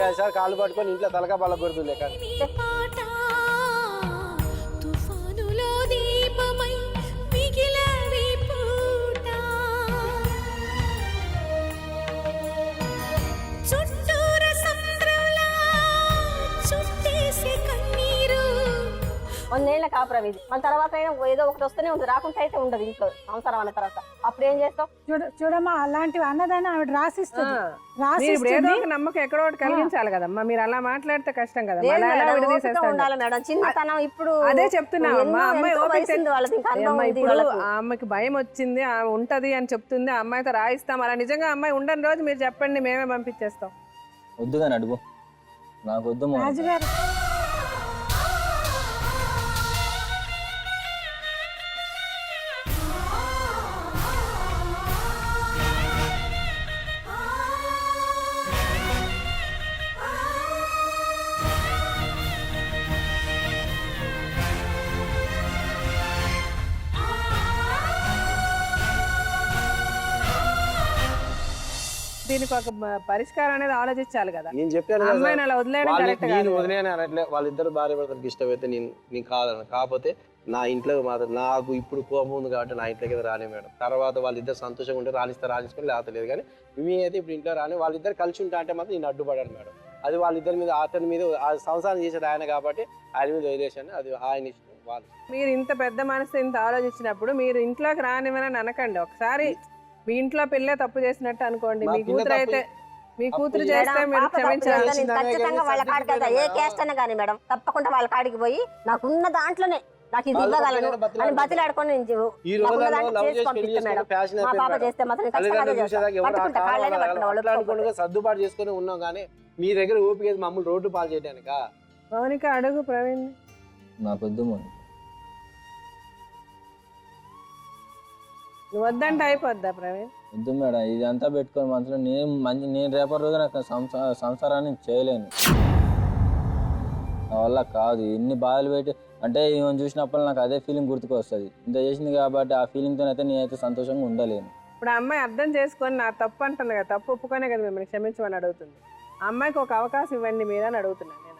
నాలుగైదు సార్లు కాళ్ళు పట్టుకొని ఇంట్లో తలకా బల్ల కొడుతుంది కానీ వందేళ్ల కాపురం ఇది మన తర్వాత ఏదో ఒకటి వస్తూనే ఉంటుంది, రాకుండా అయితే ఉండదు ఇంట్లో సంవత్సరం అన్న తర్వాత. అప్పుడు ఏం చేస్తాం చూడమ్మా, అలాంటివి అన్నదాన్ని ఆవిడ రాసిస్తుంది. ఏదో ఒక నమ్మకం ఎక్కడో ఒకటి కలిగించాలి కదమ్మా. మీరు అలా మాట్లాడితే కష్టం కదా. ఉండాలి మేడం, చిన్నతనం. ఇప్పుడు అదే చెప్తున్నా అమ్మాయి ఇప్పుడు ఆ అమ్మాయికి భయం వచ్చింది, ఆమె ఉంటది అని చెప్తుంది, ఆ అమ్మాయితో రాయిస్తాం. అలా నిజంగా అమ్మాయి ఉండని రోజు మీరు చెప్పండి, మేమే పంపించేస్తాం. వద్దుగాని అడుగు, నాకు వద్దు రాజుగారు. దీనికి ఒక పరిష్కారం అనేది ఆలోచించాలి కదా. నేను చెప్పాను అమ్మాయిని అలా వదిలేయని అనట్లే. వాళ్ళిద్దరు భార్య భర్తలకు ఇష్టమైతే నేను కాదన్న. కాకపోతే నా ఇంట్లో మాత్రం నాకు ఇప్పుడు కోపం ఉంది కాబట్టి నా ఇంట్లోకి రాని మేడం. తర్వాత వాళ్ళిద్దరు సంతోషంగా ఉంటే రాణిసుకొని లేకపోతే లేదు. కానీ మేమైతే ఇప్పుడు ఇంట్లో రాని. వాళ్ళిద్దరు కలిసి ఉంటా అంటే మాత్రం నేను అడ్డుపడాను మేడం. అది వాళ్ళిద్దరి మీద, అతని మీద సంసారం చేసేది ఆయన కాబట్టి ఆయన మీద వదిలేసాను. అది ఆయన ఇష్టం వాళ్ళు. మీరు ఇంత పెద్ద మనసు ఇంత ఆలోచించినప్పుడు మీరు ఇంట్లోకి రానివ్వనని అనకండి. ఒకసారి మీ ఇంట్లో పిల్లే తప్పు చేసినట్టు అనుకోండి. మీ కూతురు అయితే మీ కూతురు చేస్తే మీరు క్షమించాలి. ఖచ్చితంగా వాళ్ళ కాడికి వెళ్తా, ఏ క్యాస్ట్ అయినా కానీ మేడం. తప్పకుండా వాళ్ళ కాడికి పోయి నాకున్న దాంట్లోనే నాకు ఇది ఇవ్వగలను అని బతిలాడుకొని మా పాప చేస్తే సర్దుబాటు చేసుకుని ఉన్నాం. కానీ మీ దగ్గర ఓపిక మమ్మల్ని రోడ్డు పాలు చేయడానిక. మౌనిక అడుగు ప్రవీణ్. నాకు వద్దు మౌనిక. నువ్వు వద్దంటే అయిపోద్దా ప్రవీణ్? వద్దు మేడం, ఇదంతా పెట్టుకొని మనసులో నేను రేపటి రోజు నాకు సంసారాన్ని చేయలేను. నా వల్ల కాదు. ఎన్ని బాధలు పెట్టి అంటే ఈమెను చూసినప్పుడు నాకు అదే ఫీలింగ్ గుర్తుకు వస్తుంది. ఇంత చేసింది కాబట్టి ఆ ఫీలింగ్తో అయితే నేనైతే సంతోషంగా ఉండలేను. ఇప్పుడు ఆ అమ్మాయి అర్థం చేసుకొని నా తప్పు అంటుంది కదా, తప్పు ఒప్పుకొనే కదా మిమ్మల్ని క్షమించమని అడుగుతుంది. ఆ అమ్మాయికి ఒక అవకాశం ఇవ్వండి మీరని అడుగుతున్నాను నేను.